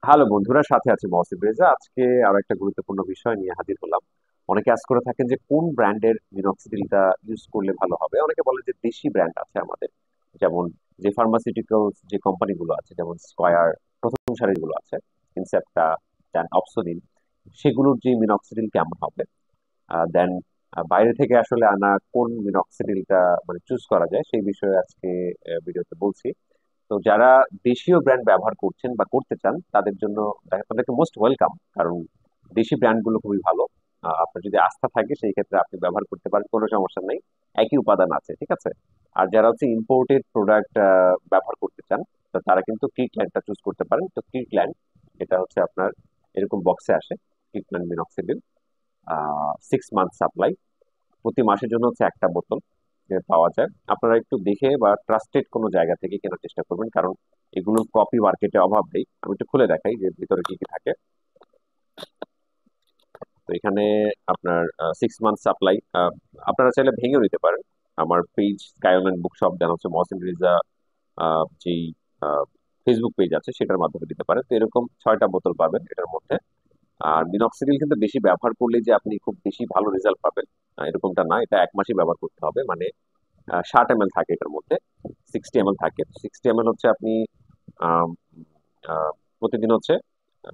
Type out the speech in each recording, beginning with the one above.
Hello বন্ধুরা, সাথে আছে মহসিন রেজা। আজকে আরো একটা গুরুত্বপূর্ণ বিষয় নিয়ে হাজির হলাম। অনেকে আজ করে থাকেন যে কোন ব্র্যান্ডের মিনক্সিডিলটা ইউজ করলে ভালো হবে। অনেকে বলে যে দেশি ব্র্যান্ড আছে আমাদের, যেমন যে ফার্মাসিউটিক্যালস যে কোম্পানিগুলো আছে, যেমন স্কয়ার, প্রথম সারির গুলো আছে, ইনসেপ্টা, দেন অপসোনিন, সেগুলোর যে মিনক্সিডিল কেমন হবে। দেন বাইরে থেকে আসলে আনা কোন মিনক্সিডিলটা মানে চুজ করা যায় সেই বিষয়ে আজকে ভিডিওতে বলছি। তো যারা দেশীয় ব্র্যান্ড ব্যবহার করছেন বা করতে চান তাদের জন্য তাদেরকে মোস্ট ওয়েলকাম, কারণ দেশি ব্র্যান্ডগুলো খুবই ভালো। আপনার যদি আস্থা থাকে সেই ক্ষেত্রে আপনি ব্যবহার করতে পারেন, কোনো সমস্যা নেই। একই উপাদান আছে, ঠিক আছে। আর যারা হচ্ছে ইম্পোর্টেড প্রোডাক্ট ব্যবহার করতে চান, তো তারা কিন্তু ক্রিকল্যান্ডটা চুজ করতে পারেন। তো ক্রিকল্যান্ড, এটা হচ্ছে আপনার এরকম বক্সে আসে, ক্রিকল্যান্ড মিনক্সিডিল 6 মান্থ সাপ্লাই। প্রতি মাসের জন্য হচ্ছে একটা বোতল যে পাওয়া যায়। আপনারা একটু দেখে বা ট্রাস্টেড কোনো জায়গা থেকে কেনার চেষ্টা করবেন, কারণ এগুলোর কপি মার্কেটে অভাব নেই। আমি একটু খুলে দেখাই যে ভিতরে কি কি থাকে। তো এখানে আপনার 6 মান্থ সাপ্লাই। আপনারা চাইলে ভেঙেও নিতে পারেন। আমার পেজ স্কাইওয়ান বুক শপ, দেন হচ্ছে মহসিন রেজা যেই ফেসবুক পেজ আছে সেটার মাধ্যমে দিতে পারেন। তো এরকম 6টা বোতল পাবেন এটার মধ্যে। আর মিনক্সিডিল কিন্তু বেশি ব্যবহার করলে যে আপনি খুব বেশি ভালো রেজাল্ট পাবেন এরকমটা না। এটা 1 মাসই ব্যবহার করতে হবে, মানে 60 ml থাকে এটার মধ্যে, 60 ml থাকে। 60 ml হচ্ছে আপনি আম, আহ, প্রতিদিন হচ্ছে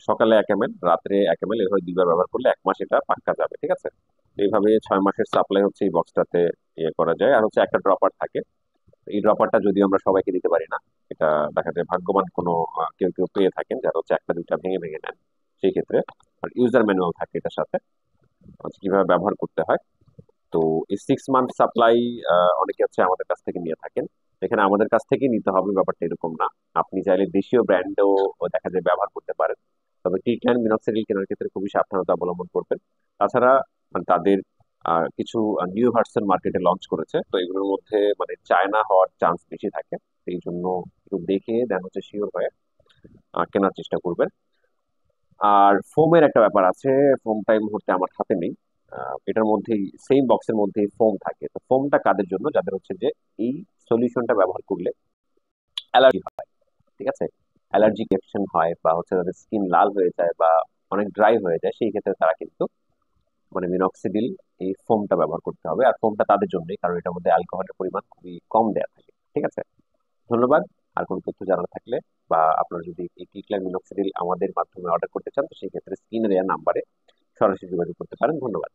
সকালে 1 ml, রাত্রে 1 ml, এভাবে 2বার ব্যবহার করলে 1 মাস এটা পাক্কা যাবে, ঠিক আছে। তো এইভাবে 6 মাসের সাপ্লাই হচ্ছে এই বক্সটাতে ইয়ে করা যায়। আর হচ্ছে একটা ড্রপার থাকে। এই ড্রপারটা যদিও আমরা সবাইকে দিতে পারি না, এটা দেখা যায় ভাগ্যবান কোনো কেউ কেউ পেয়ে থাকেন যারা হচ্ছে একটা দুইটা ভেঙে ভেঙে নেন সেই ক্ষেত্রে। আর ইউজার ম্যানুয়াল থাকে এটার সাথে, হচ্ছে কিভাবে ব্যবহার করতে হয়। তো এই 6 মান্থ সাপ্লাই অনেকে হচ্ছে আমাদের কাছ থেকে নিয়ে থাকেন। এখানে আমাদের কাছ থেকে নিতে হবে ব্যাপারটা এরকম না। আপনি চাইলে দেশীয় ব্র্যান্ডও দেখা যায় ব্যবহার করতে পারেন। তবে ট্রিটল্যান্ড মিনক্সিডিল কেনার ক্ষেত্রে খুবই সাবধানতা অবলম্বন করবেন। তাছাড়া মানে তাদের কিছু নিউ ভার্সন মার্কেটে লঞ্চ করেছে, তো এগুলোর মধ্যে মানে চায়না হওয়ার চান্স বেশি থাকে। এই জন্য একটু দেখে দেন হচ্ছে শিওর হয়ে কেনার চেষ্টা করবেন। আর ফোমের একটা ব্যাপার আছে। ফোমটা এই মুহূর্তে আমার হাতে নেই। এটার মধ্যেই সেম বক্সের মধ্যেই ফোম থাকে। তো ফোমটা কাদের জন্য? যাদের হচ্ছে যে এই সলিউশনটা ব্যবহার করলে অ্যালার্জি হয়, ঠিক আছে। অ্যালার্জি রিঅ্যাকশন হয় বা হচ্ছে তাদের স্কিন লাল হয়ে যায় বা অনেক ড্রাই হয়ে যায়, সেই ক্ষেত্রে তারা কিন্তু মানে মিনক্সিডিল এই ফোমটা ব্যবহার করতে হবে। আর ফোমটা তাদের জন্যই, কারণ এটার মধ্যে অ্যালকোহলের পরিমাণ খুবই কম দেওয়া থাকে, ঠিক আছে। ধন্যবাদ। আর কোনো তথ্য জানার থাকলে বা আপনারা যদি এই ক্লিকলাইন মিনক্সিডিল আমাদের মাধ্যমে অর্ডার করতে চান, তো সেই ক্ষেত্রে স্ক্রিনে দেওয়া নাম্বারে সরাসরি যোগাযোগ করতে পারেন। ধন্যবাদ।